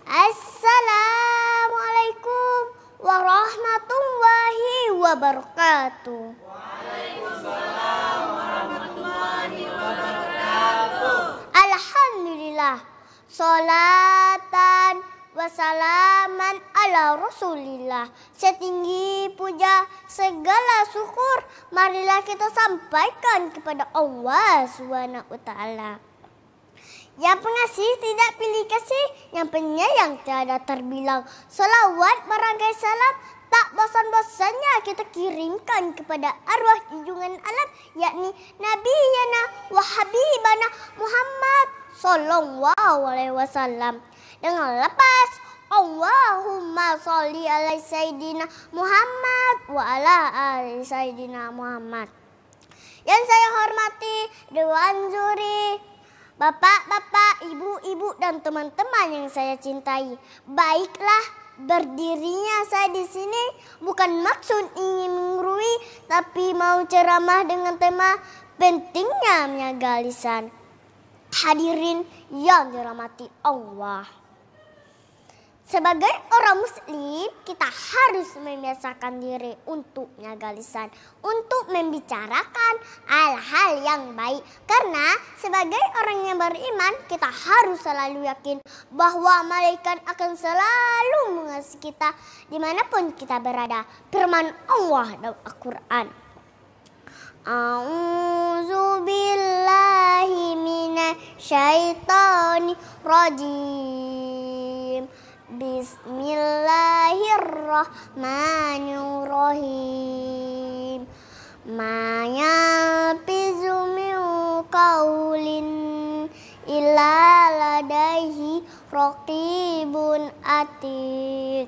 Assalamualaikum warahmatullahi wabarakatuh. Waalaikumsalam warahmatullahi wabarakatuh. Alhamdulillah, sholatan wassalaman ala rasulillah. Setinggi puja segala syukur, marilah kita sampaikan kepada Allah Subhanahu wa ta'ala. Yang pengasih tidak pilih kasih, yang penyayang tiada terbilang. Salawat merangkai salam, tak bosan-bosannya kita kirimkan kepada arwah junjungan alam, yakni Nabi Yana wa Habibana Muhammad sallallahu alaihi wasallam. Dengan lepas Allahumma sholli ala Sayyidina Muhammad wa ala ali Sayyidina Muhammad. Yang saya hormati Dewan Juri, bapak-bapak, ibu-ibu, dan teman-teman yang saya cintai. Baiklah, berdirinya saya di sini bukan maksud ingin menggurui, tapi mau ceramah dengan tema pentingnya menjaga lisan. Hadirin yang dirahmati Allah. Sebagai orang muslim, kita harus membiasakan diri untuk menjaga lisan, untuk membicarakan hal-hal yang baik. Karena sebagai orang yang beriman, kita harus selalu yakin bahwa malaikat akan selalu mengasihi kita dimanapun kita berada. Firman Allah dalam Al-Quran. A'udzu billahi minasyaitonir rajim. Bismillahirrahmanirrahim. Ma yalfizu min qaulin illa ladaihi raqibun atid.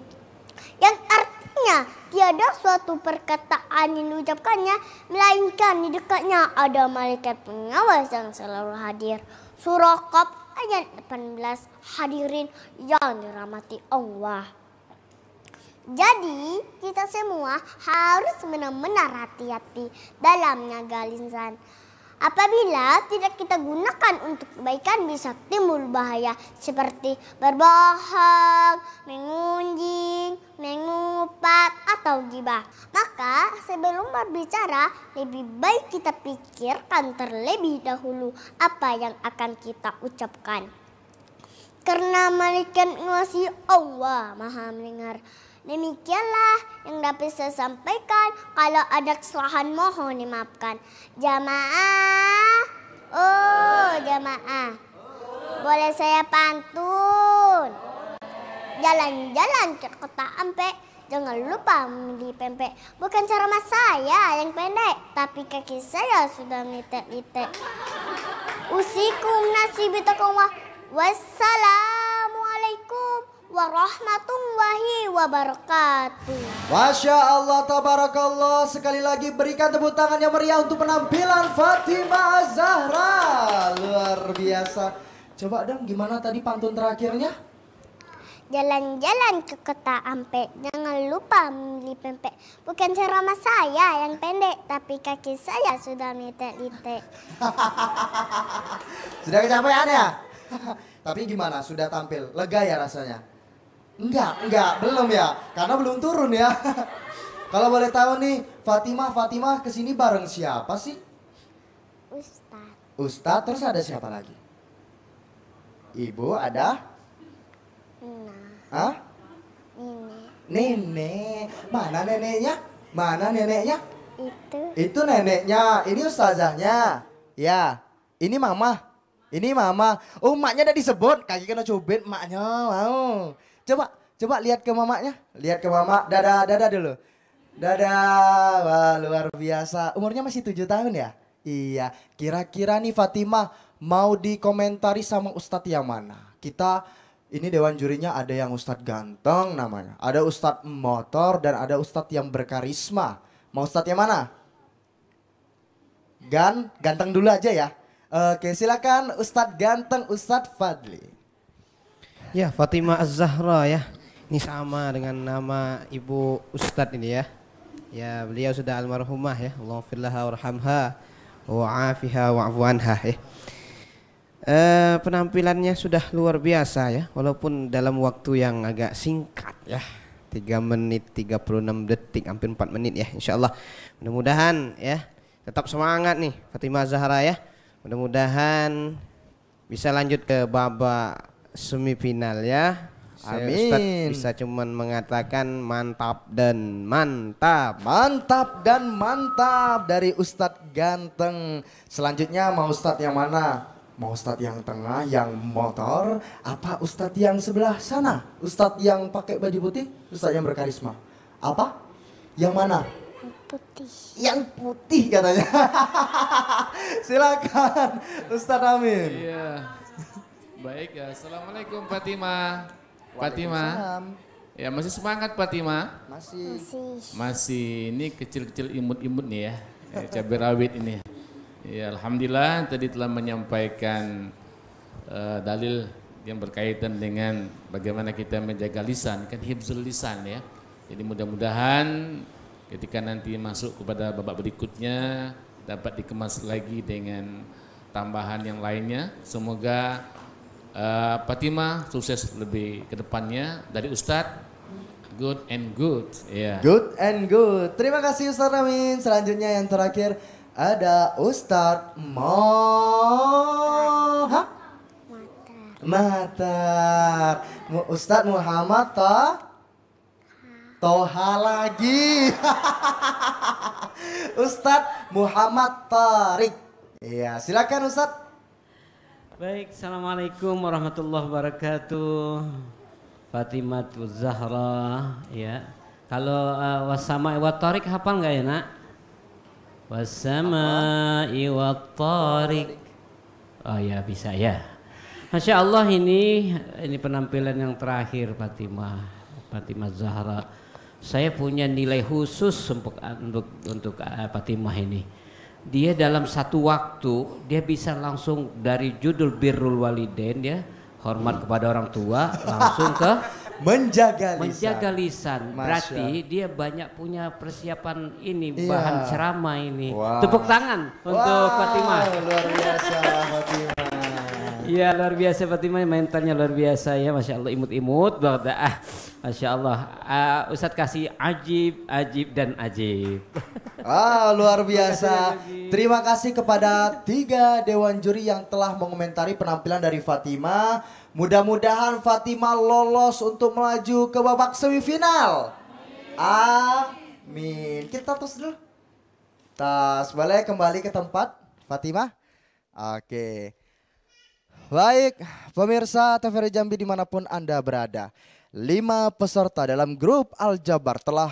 Yang artinya tiada suatu perkataan yang diucapkannya melainkan di dekatnya ada malaikat pengawas yang selalu hadir. Surah Qaf ayat 18. Hadirin yang dirahmati Allah. Jadi kita semua harus benar-benar hati-hati dalam menjaga lisan. Apabila tidak kita gunakan untuk kebaikan, bisa timbul bahaya seperti berbohong, mengunjing, mengupat, atau gibah. Maka sebelum berbicara, lebih baik kita pikirkan terlebih dahulu apa yang akan kita ucapkan. Karena malaikat mengasihi Allah Maha mendengar. Demikianlah yang dapat saya sampaikan. Kalau ada kesalahan mohon dimaafkan. Jamaah, jamaah, boleh saya pantun? Jalan-jalan ke kota Ampe, jangan lupa membeli pempek. Bukan cara mas saya yang pendek, tapi kaki saya sudah litek-litek. Usikum nasibi taqwa. Wassalamualaikum warahmatullahi wabarakatuh. Masya Allah, tabarakallah. Sekali lagi berikan tepuk tangan yang meriah untuk penampilan Fatimah Az-Zahra. Luar biasa. Coba dong, gimana tadi pantun terakhirnya? Jalan-jalan ke kota Ampe, jangan lupa membeli pempek. Bukan ceramah saya yang pendek, tapi kaki saya sudah litek-litek. Sudah kecapean ya? Tapi gimana, sudah tampil? Lega ya rasanya? Enggak, belum ya. Karena belum turun ya. Kalau boleh tahu nih, Fatimah kesini bareng siapa sih? Ustadz. Ustadz, terus ada siapa lagi? Ibu ada? Hah? Nenek. Mana neneknya? Mana neneknya? Itu neneknya. Ini ustazahnya. Ya. Ini mama. Ini mama. Oh, maknya udah disebut. Kaki kena cubit maknya. Mau. Coba lihat ke mamanya. Lihat ke mama. Dadah dulu. Dadah. Wah, luar biasa. Umurnya masih 7 tahun ya? Iya. Kira-kira nih Fatimah mau dikomentari sama ustadz yang mana? Ini dewan jurinya ada yang ustadz ganteng namanya. Ada ustadz motor dan ada ustadz yang berkarisma. Mau ustadz yang mana? Ganteng dulu aja ya. Oke, silakan ustadz ganteng, Ustadz Fadli. Ya, Fatimah Az-Zahra ya. Ini sama dengan nama ibu ustadz ini ya. Ya, beliau sudah almarhumah ya. Allahumma warhamha wa'afiha wa'fu anha ya. Penampilannya sudah luar biasa ya, walaupun dalam waktu yang agak singkat ya, 3 menit 36 detik, hampir 4 menit ya, insyaallah. Mudah-mudahan ya tetap semangat nih Fatimah Zahra ya, mudah-mudahan bisa lanjut ke babak semifinal ya. Amin. Ustadz bisa cuman mengatakan mantap dan mantap. Mantap dan mantap dari Ustadz ganteng. Selanjutnya mau Ustadz yang mana? Mau Ustadz yang tengah, yang motor, apa Ustadz yang sebelah sana? Ustadz yang pakai baju putih, Ustadz yang berkarisma. Apa? Yang mana? Putih. Yang putih katanya. Silakan Ustadz Amin. Iya. Baik ya. Assalamualaikum Fatimah. Fatimah. Ya, masih semangat Fatimah? Masih. Ini kecil-kecil imut-imut nih ya. Cabai rawit ini. Ya, alhamdulillah tadi telah menyampaikan dalil yang berkaitan dengan bagaimana kita menjaga lisan, kan hifzul lisan ya. Jadi mudah-mudahan ketika nanti masuk kepada babak berikutnya dapat dikemas lagi dengan tambahan yang lainnya. Semoga Fatimah sukses lebih ke depannya. Dari Ustadz, good and good. Yeah. Good and good. Terima kasih Ustadz Amin. Selanjutnya yang terakhir ada Ustadz Matar. Ustadz Muhammad Toha lagi. Ustadz Muhammad Tarik. Iya, silakan Ustadz. Baik, assalamualaikum warahmatullahi wabarakatuh. Fatimah Zahra, ya. Kalau wasama wa tarik hafal nggak ya nak? Wasama wa tarik. Oh ya bisa ya. Masya Allah ini penampilan yang terakhir Fatimah Zahra. Saya punya nilai khusus untuk Fatimah ini. Dia dalam satu waktu dia bisa langsung dari judul birrul walidain ya, hormat kepada orang tua, langsung ke menjaga lisan. Berarti dia banyak punya persiapan ini, Iya. bahan ceramah ini. Wow. Tepuk tangan untuk Fatimah. Luar biasa Fatimah. Iya luar biasa Fatimah, mentalnya luar biasa ya, masya Allah, imut-imut banget. Masya Allah. Ustadz kasih ajib dan ajib. Luar biasa. Terima kasih kepada 3 dewan juri yang telah mengomentari penampilan dari Fatimah. Mudah-mudahan Fatimah lolos untuk melaju ke babak semifinal. Amin. Kita tos dulu. Tas, boleh kembali ke tempat Fatimah? Oke. Baik, pemirsa TVRI Jambi dimanapun Anda berada. 5 peserta dalam grup Al-Jabar telah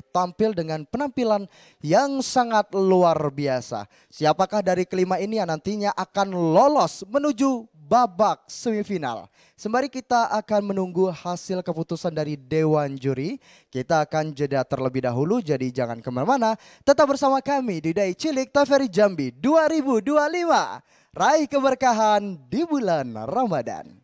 tampil dengan penampilan yang sangat luar biasa. Siapakah dari kelima ini yang nantinya akan lolos menuju babak semifinal? Sembari kita akan menunggu hasil keputusan dari Dewan Juri, kita akan jeda terlebih dahulu, jadi jangan kemana-mana. Tetap bersama kami di Dai Cilik TVRI Jambi 2025. Raih keberkahan di bulan Ramadan.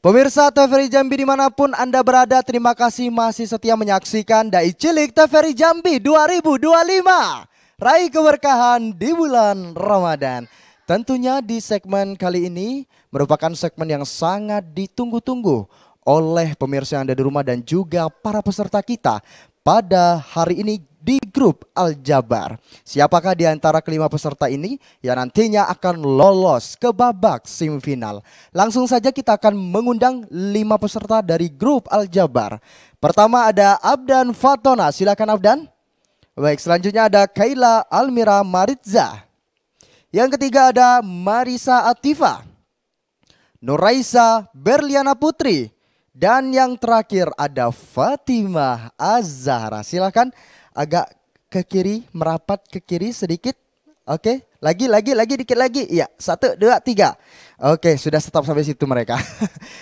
Pemirsa TVRI Jambi dimanapun Anda berada, terima kasih masih setia menyaksikan Dai Cilik TVRI Jambi 2025. raih keberkahan di bulan Ramadan. Tentunya di segmen kali ini merupakan segmen yang sangat ditunggu-tunggu oleh pemirsa yang ada di rumah dan juga para peserta kita pada hari ini di grup Al-Jabar. Siapakah di antara kelima peserta ini yang nantinya akan lolos ke babak semifinal? Langsung saja kita akan mengundang 5 peserta dari grup Al-Jabar. Pertama ada Abdan Fatona, silakan Abdan. Baik, selanjutnya ada Kaila Almira Maritza. Yang ketiga ada Marisa Atifa, Nuraisa Berliana Putri. Dan yang terakhir ada Fatimah Az-Zahra. Silakan agak ke kiri, merapat ke kiri sedikit. Oke, lagi dikit lagi. Iya, 1, 2, 3. Oke, sudah stop sampai situ mereka.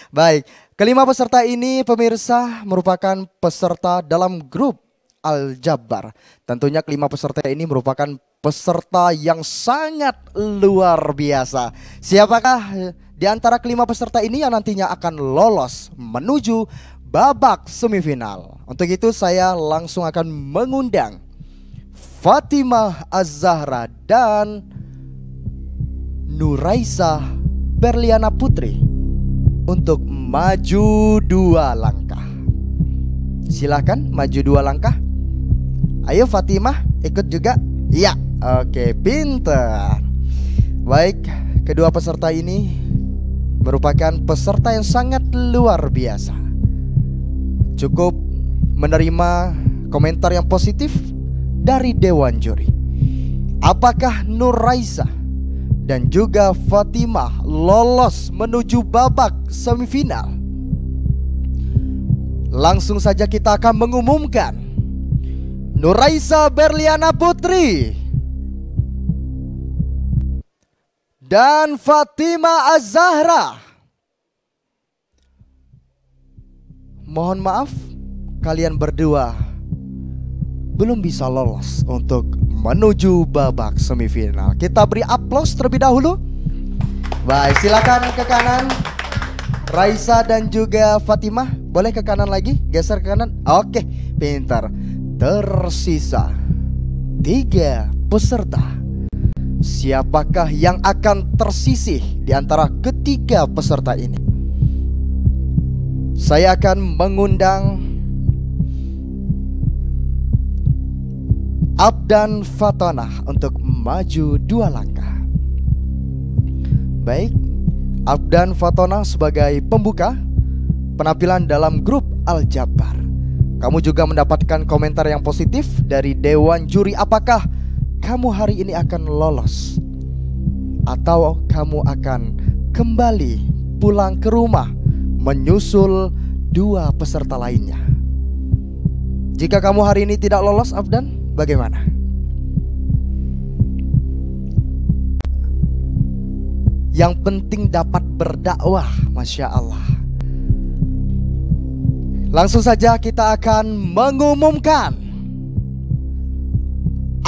Baik, kelima peserta ini pemirsa merupakan peserta dalam grup Al-Jabar. Tentunya kelima peserta ini merupakan peserta yang sangat luar biasa. Siapakah di antara kelima peserta ini yang nantinya akan lolos menuju babak semifinal? Untuk itu saya langsung akan mengundang Fatimah Az-Zahra dan Nuraisa Berliana Putri untuk maju 2 langkah. Silakan maju 2 langkah. Ayo Fatimah ikut juga. Iya, oke, pinter. Baik, kedua peserta ini merupakan peserta yang sangat luar biasa. Cukup menerima komentar yang positif dari Dewan Juri. Apakah Nuraisa dan juga Fatimah lolos menuju babak semifinal? Langsung saja kita akan mengumumkan. Nuraisa Berliana Putri dan Fatimah Az-Zahra, mohon maaf kalian berdua belum bisa lolos untuk menuju babak semifinal. Kita beri aplaus terlebih dahulu. Baik, silakan ke kanan Raisa dan juga Fatimah. Boleh ke kanan lagi, geser ke kanan. Oke, pintar. Tersisa 3 peserta. Siapakah yang akan tersisih di antara ketiga peserta ini? Saya akan mengundang Abdan Fatona untuk maju 2 langkah. Baik, Abdan Fatona sebagai pembuka penampilan dalam grup Al-Jabar. Kamu juga mendapatkan komentar yang positif dari Dewan Juri. Apakah kamu hari ini akan lolos atau kamu akan kembali pulang ke rumah menyusul 2 peserta lainnya? Jika kamu hari ini tidak lolos, Abdan, bagaimana? Yang penting dapat berdakwah, Masya Allah. Langsung saja kita akan mengumumkan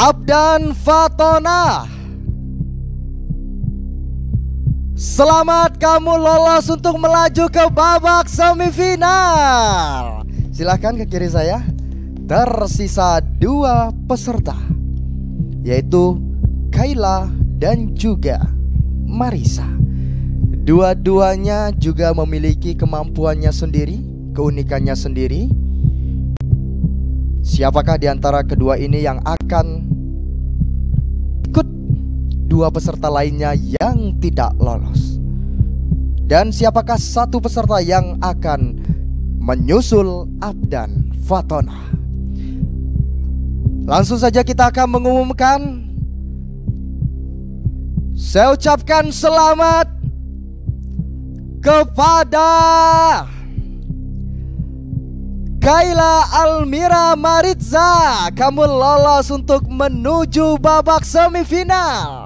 Abdan Fatona, selamat kamu lolos untuk melaju ke babak semifinal. Silahkan ke kiri saya. Tersisa 2 peserta, yaitu Kaila dan juga Marisa. Dua-duanya juga memiliki kemampuannya sendiri, keunikannya sendiri. Siapakah di antara kedua ini yang akan ikut 2 peserta lainnya yang tidak lolos? Dan siapakah 1 peserta yang akan menyusul Abdan Fatona? Langsung saja kita akan mengumumkan. Saya ucapkan selamat kepada Kaila Almira Maritza. Kamu lolos untuk menuju babak semifinal.